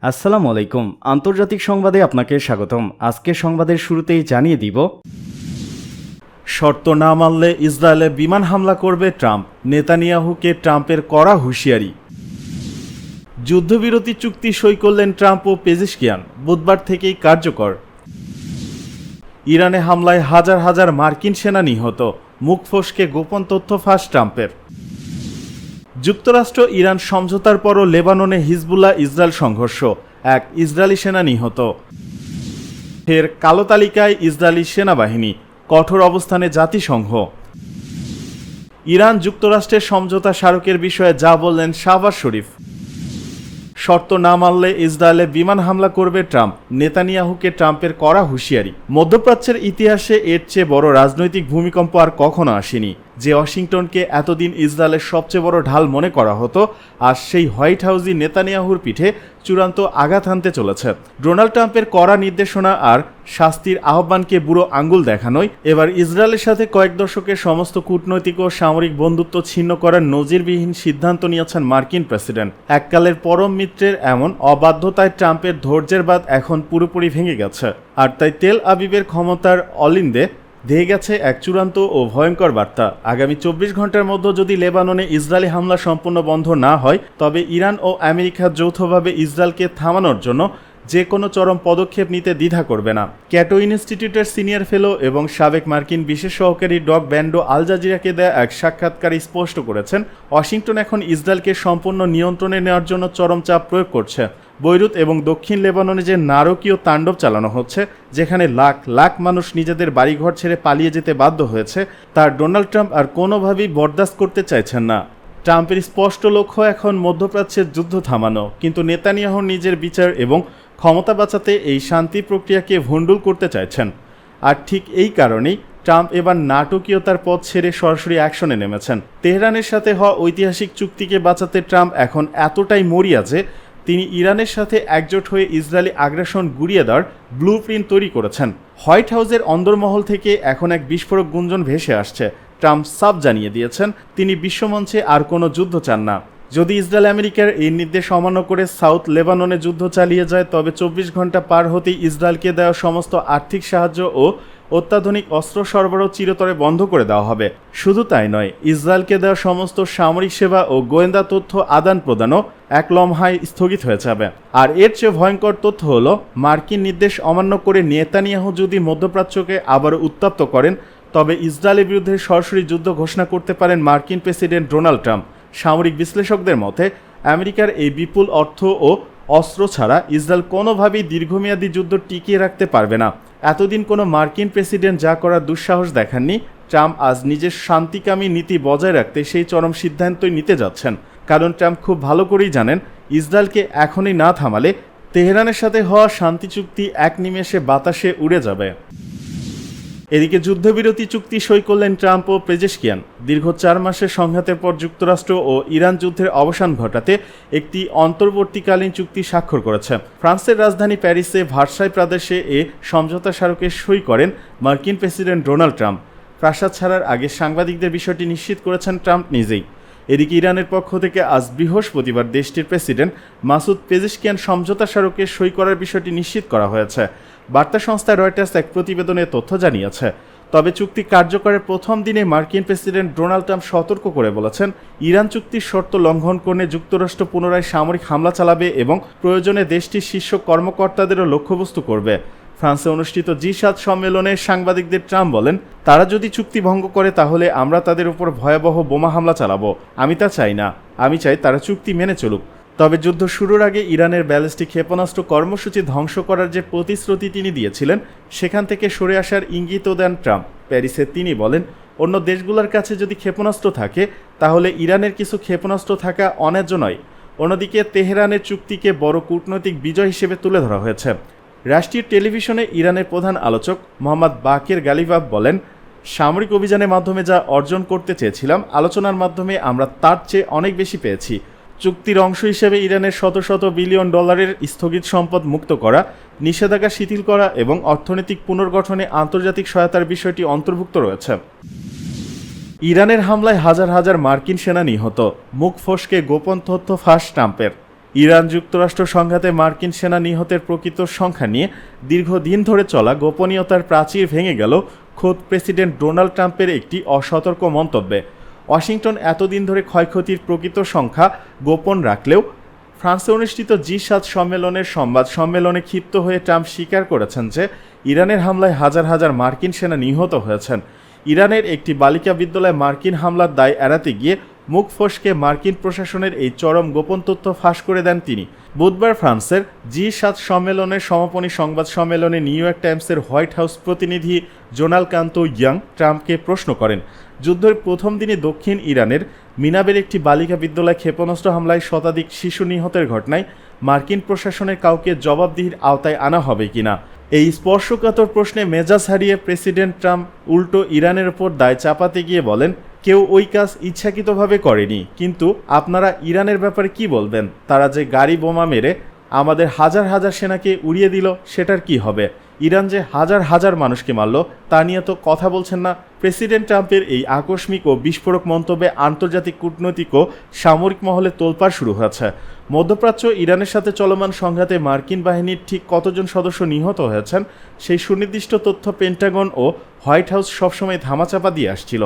আসসালামু আলাইকুম। আন্তর্জাতিক সংবাদে আপনাকে স্বাগতম। আজকের সংবাদের শুরুতেই জানিয়ে দিব, শর্ত না মানলে ইসরায়েলে বিমান হামলা করবে ট্রাম্প, নেতানিয়াহুকে ট্রাম্পের কড়া হুঁশিয়ারি। যুদ্ধবিরতি চুক্তি সই করলেন ট্রাম্প ও পেজেশকিয়ান, বুধবার থেকেই কার্যকর। ইরানে হামলায় হাজার হাজার মার্কিন সেনা নিহত, মুখ ফসকে গোপন তথ্য ফাঁস ট্রাম্পের। যুক্তরাষ্ট্র ইরান সমঝোতার পরও লেবাননে হিজবুল্লাহ ইসরায়েল সংঘর্ষ, এক ইসরায়েলি সেনা নিহত। ফের কালো তালিকায় ইসরায়েলি সেনাবাহিনী, কঠোর অবস্থানে জাতিসংঘ। ইরান যুক্তরাষ্ট্রের সমঝোতা স্মারকের বিষয়ে যা বললেন শাহবাজ শরীফ। শর্ত না মানলে ইসরায়েলে বিমান হামলা করবে ট্রাম্প, নেতানিয়াহুকে ট্রাম্পের কড়া হুঁশিয়ারি। মধ্যপ্রাচ্যের ইতিহাসে এর চেয়ে বড় রাজনৈতিক ভূমিকম্প আর কখনো আসেনি। যে ওয়াশিংটনকে এতদিন ইসরায়েলের সবচেয়ে বড় ঢাল মনে করা হতো, আর সেই হোয়াইট হাউসই নেতানিয়াহুর পিঠে চূড়ান্ত আঘাত হানতে চলেছে। ডোনাল্ড ট্রাম্পের কড়া নির্দেশনা আর শাস্তির আহ্বানকে বুড়ো আঙ্গুল দেখানোই এবার ইসরায়েলের সাথে কয়েক দশকের সমস্ত কূটনৈতিক ও সামরিক বন্ধুত্ব ছিন্ন করার নজিরবিহীন সিদ্ধান্ত নিয়েছেন মার্কিন প্রেসিডেন্ট। এককালের পরম মিত্রের এমন অবাধ্যতায় ট্রাম্পের ধৈর্যের বাঁধ এখন পুরোপুরি ভেঙে গেছে, আর তাই তেল আবিবের ক্ষমতার অলিন্দে দিয়ে গেছে এক চূড়ান্ত ও ভয়ঙ্কর বার্তা। আগামী 24 ঘন্টার মধ্যে যদি লেবাননে ইসরায়েলি হামলা সম্পূর্ণ বন্ধ না হয়, তবে ইরান ও আমেরিকা যৌথভাবে ইসরায়েলকে থামানোর জন্য যে কোনো চরম পদক্ষেপ নিতে দ্বিধা করবে না। ক্যাটো ইনস্টিটিউটের সিনিয়র ফেলো এবং সাবেক মার্কিন বিশেষ সহকারী ডগ ব্যান্ডো আল জাজিরাকে দেয়া এক সাক্ষাৎকারে স্পষ্ট করেছেন, ওয়াশিংটন এখন ইসরায়েলকে সম্পূর্ণ নিয়ন্ত্রণে নেওয়ার জন্য চরম চাপ প্রয়োগ করছে। বৈরুত এবং দক্ষিণ লেবাননে যে নারকীয় তাণ্ডব চালানো হচ্ছে, যেখানে লাখ লাখ মানুষ নিজেদের বাড়িঘর ছেড়ে পালিয়ে যেতে বাধ্য হয়েছে, তার ডোনাল্ড ট্রাম্প আর কোনোভাবেই বরদাস্ত করতে চাইছেন না। ট্রাম্পের স্পষ্ট লক্ষ্য এখন মধ্যপ্রাচ্যের যুদ্ধ থামানো, কিন্তু নেতানিয়াহু নিজের বিচার এবং ক্ষমতা বাঁচাতে এই শান্তি প্রক্রিয়াকে ভণ্ডুল করতে চাইছেন। আর ঠিক এই কারণেই ট্রাম্প এবার নাটকীয়তার পথ ছেড়ে সরাসরি অ্যাকশনে নেমেছেন। তেহরানের সাথে হওয়া ঐতিহাসিক চুক্তিকে বাঁচাতে ট্রাম্প এখন এতটাই মরিয়া যে তিনি ইরানের সাথে একজোট হয়ে ইসরায়েলি আগ্রাসন গুড়িয়ে দেওয়ার ব্লু প্রিন্ট তৈরি করেছেন। হোয়াইট হাউসের অন্দরমহল থেকে এখন এক বিস্ফোরক গুঞ্জন ভেসে আসছে। ট্রাম্প সাফ জানিয়ে দিয়েছেন, তিনি বিশ্বমঞ্চে আর কোনো যুদ্ধ চান না। যদি ইসরায়েল আমেরিকার এই নির্দেশ অমান্য করে সাউথ লেবাননে যুদ্ধ চালিয়ে যায়, তবে 24 ঘন্টা পার হতেই ইসরায়েলকে দেওয়া সমস্ত আর্থিক সাহায্য ও অত্যাধুনিক অস্ত্র সরবরাহ চিরতরে বন্ধ করে দেওয়া হবে। শুধু তাই নয়, ইসরায়েলকে দেওয়া সমস্ত সামরিক সেবা ও গোয়েন্দা তথ্য আদান প্রদানও এক লম্হায় স্থগিত হয়ে যাবে। আর এর চেয়ে ভয়ঙ্কর তথ্য হলো, মার্কিন নির্দেশ অমান্য করে নেতানিয়াহু যদি মধ্যপ্রাচ্যকে আবারও উত্তপ্ত করেন, তবে ইসরায়েলের বিরুদ্ধে সরাসরি যুদ্ধ ঘোষণা করতে পারেন মার্কিন প্রেসিডেন্ট ডোনাল্ড ট্রাম্প। সামরিক বিশ্লেষকদের মতে, আমেরিকার এই বিপুল অর্থ ও অস্ত্র ছাড়া ইসরায়েল কোনোভাবেই দীর্ঘমেয়াদী যুদ্ধ টিকিয়ে রাখতে পারবে না। এতদিন কোনো মার্কিন প্রেসিডেন্ট যা করার দুঃসাহস দেখাননি, ট্রাম্প আজ নিজের শান্তিকামী নীতি বজায় রাখতে সেই চরম সিদ্ধান্তই নিতে যাচ্ছেন। কারণ ট্রাম্প খুব ভালো করেই জানেন, ইসরায়েলকে এখনই না থামালে তেহরানের সাথে হওয়া শান্তি চুক্তি এক নিমেষে বাতাসে উড়ে যাবে। এদিকে যুদ্ধবিরতি চুক্তি সই করলেন ট্রাম্প ও পেজেশকিয়ান। দীর্ঘ 4 মাসের সংঘাতের পর যুক্তরাষ্ট্র ও ইরান যুদ্ধের অবসান ঘটাতে একটি অন্তর্বর্তীকালীন চুক্তি স্বাক্ষর করেছে। ফ্রান্সের রাজধানী প্যারিসে ভার্সাই প্রাদেশে এ সমঝোতা স্মারকে সই করেন মার্কিন প্রেসিডেন্ট ডোনাল্ড ট্রাম্প। প্রাসাদ ছাড়ার আগে সাংবাদিকদের বিষয়টি নিশ্চিত করেছেন ট্রাম্প নিজেই। এদিকে ইরানের পক্ষ থেকে আজ বৃহস্পতিবার দেশটির প্রেসিডেন্ট মাসুদ পেজেশকিয়ান সমঝোতা স্মারকে সই করার বিষয়টি নিশ্চিত করা হয়েছে। বার্তা সংস্থা রয়টার্স এক প্রতিবেদনে তথ্য জানিয়েছে। তবে চুক্তি কার্যকরের প্রথম দিনে মার্কিন প্রেসিডেন্ট ডোনাল্ড ট্রাম্প সতর্ক করে বলেছেন, ইরান চুক্তির শর্ত লঙ্ঘন করে যুক্তরাষ্ট্র পুনরায় সামরিক হামলা চালাবে এবং প্রয়োজনে দেশটির শীর্ষ কর্মকর্তাদেরও লক্ষ্যবস্তু করবে। ফ্রান্সে অনুষ্ঠিত G7 সম্মেলনে সাংবাদিকদের ট্রাম্প বলেন, তারা যদি চুক্তি ভঙ্গ করে তাহলে আমরা তাদের উপর ভয়াবহ বোমা হামলা চালাবো। আমি তা চাই না। আমি চাই তারা চুক্তি মেনে চলুক। তবে যুদ্ধ শুরুর আগে ইরানের ব্যালিস্টিক ক্ষেপণাস্ত্র কর্মসূচি ধ্বংস করার যে প্রতিশ্রুতি তিনি দিয়েছিলেন, সেখান থেকে সরে আসার ইঙ্গিতও দেন ট্রাম্প। প্যারিসে তিনি বলেন, অন্য দেশগুলোর কাছে যদি ক্ষেপণাস্ত্র থাকে, তাহলে ইরানের কিছু ক্ষেপণাস্ত্র থাকা অন্যায্য নয়। অন্যদিকে তেহরানের চুক্তিকে বড় কূটনৈতিক বিজয় হিসেবে তুলে ধরা হয়েছে। রাষ্ট্রীয় টেলিভিশনে ইরানের প্রধান আলোচক মোহাম্মদ বাকের গালিবাফ বলেন, সামরিক অভিযানের মাধ্যমে যা অর্জন করতে চেয়েছিলাম, আলোচনার মাধ্যমে আমরা তার চেয়ে অনেক বেশি পেয়েছি। চুক্তির অংশ হিসেবে ইরানের শত শত বিলিয়ন ডলারের স্থগিত সম্পদ মুক্ত করা, নিষেধাজ্ঞা শিথিল করা এবং অর্থনৈতিক পুনর্গঠনে আন্তর্জাতিক সহায়তার বিষয়টি অন্তর্ভুক্ত রয়েছে। ইরানের হামলায় হাজার হাজার মার্কিন সেনা নিহত, মুখ ফসকে গোপন তথ্য ফাঁস ট্রাম্পের। ইরান যুক্তরাষ্ট্র সংঘাতে মার্কিন সেনা নিহতের প্রকৃত সংখ্যা নিয়ে দীর্ঘদিন ধরে চলা গোপনীয়তার প্রাচীর ভেঙে গেল খোদ প্রেসিডেন্ট ডোনাল্ড ট্রাম্পের একটি অসতর্ক মন্তব্যে। ওয়াশিংটন এতদিন ধরে ক্ষয়ক্ষতির প্রকৃত সংখ্যা গোপন রাখলেও ফ্রান্সে অনুষ্ঠিত জি7 সম্মেলনের সংবাদ সম্মেলনে ক্ষিপ্ত হয়ে ট্রাম্প স্বীকার করেছেন যে ইরানের হামলায় হাজার হাজার মার্কিন সেনা নিহত হয়েছেন। ইরানের একটি বালিকা বিদ্যালয়ে মার্কিন হামলার দায় এড়াতে গিয়ে মুখ ফসকে মার্কিন প্রশাসনের এই চরম গোপন তথ্য ফাঁস করে দেন তিনি। বুধবার ফ্রান্সের জি7 সম্মেলনের সমাপনী সংবাদ সম্মেলনে নিউ ইয়র্ক টাইমসের হোয়াইট হাউস প্রতিনিধি জোনাল কান্তো ইয়াং ট্রাম্পকে প্রশ্ন করেন, যুদ্ধের প্রথম দিনে দক্ষিণ ইরানের মিনাবের একটি বালিকা বিদ্যালয় ক্ষেপণাস্ত্র হামলায় শতাধিক শিশু নিহতের ঘটনায় মার্কিন প্রশাসনের কাউকে জবাবদিহির আওতায় আনা হবে কিনা। এই স্পর্শকাতর প্রশ্নে মেজাজ হারিয়ে প্রেসিডেন্ট ট্রাম্প উল্টো ইরানের ওপর দায় চাপাতে গিয়ে বলেন, কেউ ওই কাজ ইচ্ছাকৃতভাবে করেনি, কিন্তু আপনারা ইরানের ব্যাপারে কি বলবেন? তারা যে গাড়ি বোমা মেরে আমাদের হাজার হাজার সেনাকে উড়িয়ে দিল, সেটার কি হবে? ইরান যে হাজার হাজার মানুষকে মারল, তা নিয়ে তো কথা বলছেন না। প্রেসিডেন্ট ট্রাম্পের এই আকস্মিক ও বিস্ফোরক মন্তব্যে আন্তর্জাতিক কূটনৈতিক ও সামরিক মহলে তোলপাড় শুরু হয়েছে। মধ্যপ্রাচ্য ইরানের সাথে চলমান সংঘাতে মার্কিন বাহিনীর ঠিক কতজন সদস্য নিহত হয়েছেন সেই সুনির্দিষ্ট তথ্য পেন্টাগন ও হোয়াইট হাউস সবসময় ধামাচাপা দিয়ে আসছিল।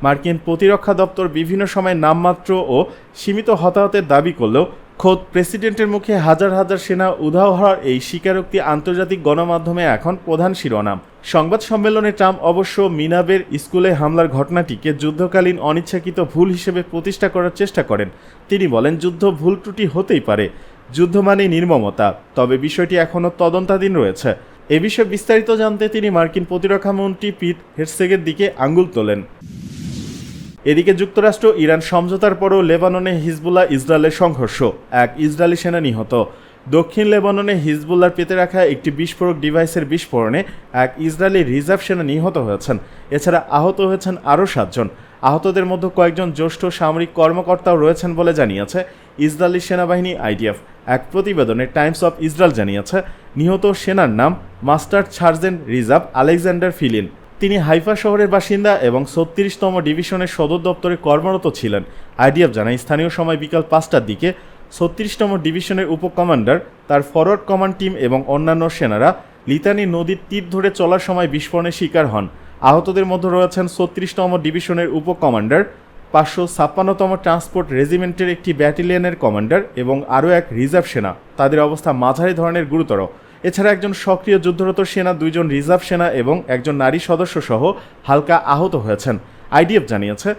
মার্কিন প্রতিরক্ষা দপ্তর বিভিন্ন সময় নামমাত্র ও সীমিত হতাহতের দাবি করলেও খোদ প্রেসিডেন্টের মুখে হাজার হাজার সেনা উধাও হওয়ার এই স্বীকারোক্তি আন্তর্জাতিক গণমাধ্যমে এখন প্রধান শিরোনাম। সংবাদ সম্মেলনে ট্রাম্প অবশ্য মিনাবের স্কুলে হামলার ঘটনাটিকে যুদ্ধকালীন অনিচ্ছাকৃত ভুল হিসেবে প্রতিষ্ঠা করার চেষ্টা করেন। তিনি বলেন, যুদ্ধ ভুল ত্রুটি হতেই পারে, যুদ্ধ মানে নির্মমতা, তবে বিষয়টি এখনও তদন্তাধীন রয়েছে। এ বিষয়ে বিস্তারিত জানতে তিনি মার্কিন প্রতিরক্ষা মন্ত্রী পিট হেগসেটের দিকে আঙুল তোলেন। এদিকে যুক্তরাষ্ট্র ইরান সমঝোতার পরও লেবাননে হিজবুল্লাহ ইসরায়েলের সংঘর্ষ, এক ইসরায়েলি সেনা নিহত। দক্ষিণ লেবাননে হিজবুল্লাহর পেতে রাখা একটি বিস্ফোরক ডিভাইসের বিস্ফোরণে এক ইসরায়েলি রিজার্ভ সেনা নিহত হয়েছেন। এছাড়া আহত হয়েছেন আরও 7 জন। আহতদের মধ্যে কয়েকজন জ্যেষ্ঠ সামরিক কর্মকর্তাও রয়েছেন বলে জানিয়েছে ইসরায়েলি সেনাবাহিনী আইডিএফ। এক প্রতিবেদনে টাইমস অফ ইসরায়েল জানিয়েছে, নিহত সেনার নাম মাস্টার সার্জেন্ট রিজার্ভ আলেকজান্ডার ফিলিন। তিনি হাইফা শহরের বাসিন্দা এবং 36তম ডিভিশনের সদর দপ্তরে কর্মরত ছিলেন। আইডিএফ জানায়, স্থানীয় সময় বিকাল 5টার দিকে 36তম ডিভিশনের উপকমান্ডার, তার ফরওয়ার্ড কমান্ড টিম এবং অন্যান্য সেনারা লিতানি নদীর তীর ধরে চলার সময় বিস্ফোরণের শিকার হন। আহতদের মধ্যে রয়েছেন 36তম ডিভিশনের উপকমান্ডার, 556তম ট্রান্সপোর্ট রেজিমেন্টের একটি ব্যাটালিয়নের কমান্ডার এবং আরও এক রিজার্ভ সেনা। তাদের অবস্থা মাঝারি ধরনের গুরুতর। এছাড়া একজন সক্রিয় যুদ্ধরত সেনা, 2 জন রিজার্ভ সেনা এবং একজন নারী সদস্য সহ হালকা আহত হয়েছেন। আইডিএফ জানিয়েছে,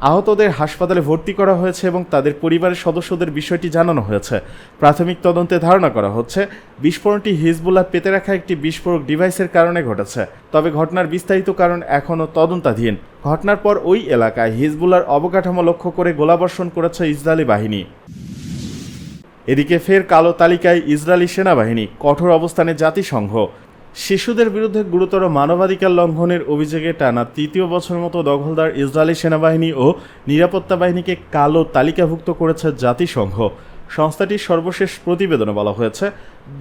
আহতদের হাসপাতালে ভর্তি করা হয়েছে এবং তাদের পরিবারের সদস্যদের বিষয়টি জানানো হয়েছে। প্রাথমিক তদন্তে ধারণা করা হচ্ছে বিস্ফোরণটি হিজবুল্লাহ পেতে রাখা একটি বিস্ফোরক ডিভাইসের কারণে ঘটেছে, তবে ঘটনার বিস্তারিত কারণ এখনও তদন্তাধীন। ঘটনার পর ওই এলাকায় হিজবুল্লাহর অবকাঠামো লক্ষ্য করে গোলাবর্ষণ করেছে ইসরায়েলি বাহিনী। এদিকে ফের কালো তালিকায় ইসরায়েলি সেনাবাহিনী, কঠোর অবস্থানে জাতিসংঘ। শিশুদের বিরুদ্ধে গুরুতর মানবাধিকার লঙ্ঘনের অভিযোগে টানা 3য় বছর মতো দখলদার ইসরায়েলি সেনাবাহিনী ও নিরাপত্তা বাহিনীকে কালো তালিকাভুক্ত করেছে জাতিসংঘ। সংস্থাটির সর্বশেষ প্রতিবেদনে বলা হয়েছে,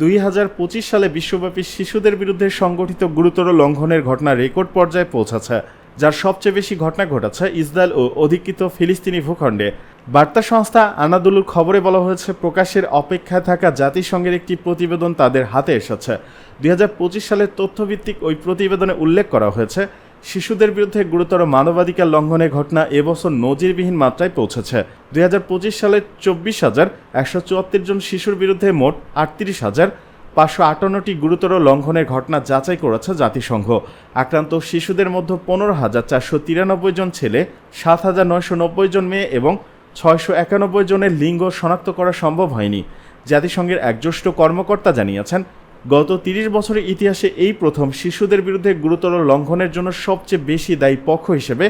2025 সালে বিশ্বব্যাপী শিশুদের বিরুদ্ধে সংগঠিত গুরুতর লঙ্ঘনের ঘটনা রেকর্ড পর্যায়ে পৌঁছেছে, যার সবচেয়ে বেশি ঘটনা ঘটেছে ইসরায়েল ও অধিকৃত ফিলিস্তিনি ভূখণ্ডে। বার্তা সংস্থা আনাদুলুর খবরে বলা হয়েছে, প্রকাশের অপেক্ষায় থাকা জাতিসংঘের একটি প্রতিবেদন তাদের হাতে এসেছে। 2025 সালের তথ্যভিত্তিক ওই প্রতিবেদনে উল্লেখ করা হয়েছে, শিশুদের বিরুদ্ধে গুরুতর মানবাধিকার লঙ্ঘনের ঘটনা এবছর নজিরবিহীন মাত্রায় পৌঁছেছে। 2025 সালে 24,174 জন শিশুর বিরুদ্ধে মোট 38,558টি গুরুতর লঙ্ঘনের ঘটনা যাচাই করেছে জাতিসংঘ। আক্রান্ত শিশুদের মধ্যে 15,493 জন ছেলে, 7,990 জন মেয়ে এবং 691 জনের লিঙ্গ শনাক্ত করা সম্ভব হয়নি। জাতিসংঘের এক জ্যেষ্ঠ কর্মকর্তা জানিয়েছেন, গত 30 বছরের ইতিহাসে এই প্রথম শিশুদের বিরুদ্ধে গুরুতর লঙ্ঘনের জন্য সবচেয়ে বেশি দায়ী পক্ষ হিসেবে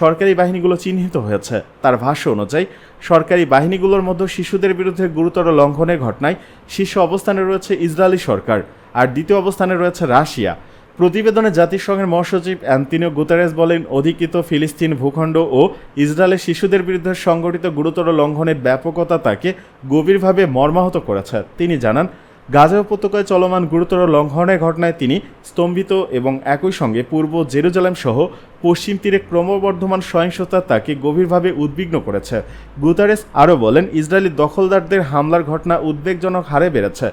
সরকারি বাহিনীগুলো চিহ্নিত হয়েছে। তার ভাষ্য অনুযায়ী, সরকারি বাহিনীগুলোর মধ্যে শিশুদের বিরুদ্ধে গুরুতর লঙ্ঘনের ঘটনায় শীর্ষ অবস্থানে রয়েছে ইসরায়েলি সরকার, আর দ্বিতীয় অবস্থানে রয়েছে রাশিয়া। প্রতিবেদনে জাতিসংঘের মহাসচিব অ্যান্তোনিও গুতেরেস বলেন, অধিকৃত ফিলিস্তিন ভূখণ্ড ও ইসরায়েলের শিশুদের বিরুদ্ধে সংগঠিত গুরুতর লঙ্ঘনের ব্যাপকতা তাকে গভীরভাবে মর্মাহত করেছে। তিনি জানান, গাজা উপত্যকায় চলমান গুরুতর লঙ্ঘনের ঘটনায় তিনি স্তম্ভিত এবং একই সঙ্গে পূর্ব জেরুজালেম সহ পশ্চিম তীরে ক্রমবর্ধমান সহিংসতা তাকে গভীরভাবে উদ্বিগ্ন করেছে। গুতারেস আরও বলেন, ইসরায়েলি দখলদারদের হামলার ঘটনা উদ্বেগজনক হারে বেড়েছে।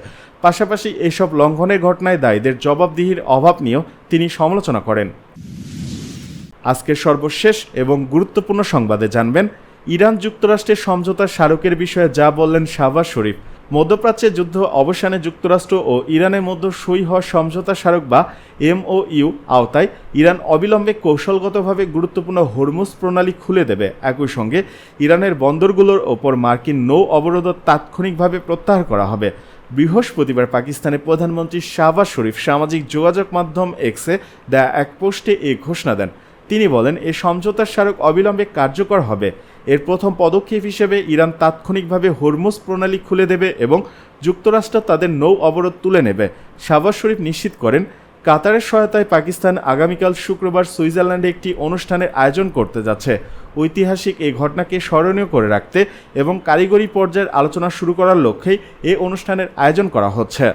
পাশাপাশি এসব লঙ্ঘনের ঘটনায় দায়ীদের জবাবদিহির অভাব নিয়েও তিনি সমালোচনা করেন। আজকের সর্বশেষ এবং গুরুত্বপূর্ণ সংবাদে জানবেন, ইরান যুক্তরাষ্ট্রের সমঝোতা স্মারকের বিষয়ে যা বললেন শাহবাজ শরীফ। মধ্যপ্রাচ্যের যুদ্ধ অবসানে যুক্তরাষ্ট্র ও ইরানের মধ্যে সই হওয়া সমঝোতা স্মারক বা MOU আওতায় ইরান অবিলম্বে কৌশলগতভাবে গুরুত্বপূর্ণ হরমুজ প্রণালী খুলে দেবে। একই সঙ্গে ইরানের বন্দরগুলোর ওপর মার্কিন নৌ অবরোধ তাৎক্ষণিকভাবে প্রত্যাহার করা হবে। বৃহস্পতিবার পাকিস্তানের প্রধানমন্ত্রী শাহবাজ শরীফ সামাজিক যোগাযোগ মাধ্যম এক্সে দেয়া এক পোস্টে এই ঘোষণা দেন। তিনি বলেন, এই সমঝোতার স্মারক অবিলম্বে কার্যকর হবে। এর প্রথম পদক্ষেপ হিসেবে ইরান তাৎক্ষণিকভাবে হরমুজ প্রণালী খুলে দেবে এবং যুক্তরাষ্ট্র তাদের নৌ অবরোধ তুলে নেবে। শাহবাজ শরীফ নিশ্চিত করেন, কাতারের সহায়তায় পাকিস্তান আগামীকাল শুক্রবার সুইজারল্যান্ডে একটি অনুষ্ঠানের আয়োজন করতে যাচ্ছে। ঐতিহাসিক এই ঘটনাকে স্মরণীয় করে রাখতে এবং কারিগরি পর্যায়ের আলোচনা শুরু করার লক্ষ্যেই এ অনুষ্ঠানের আয়োজন করা হচ্ছে।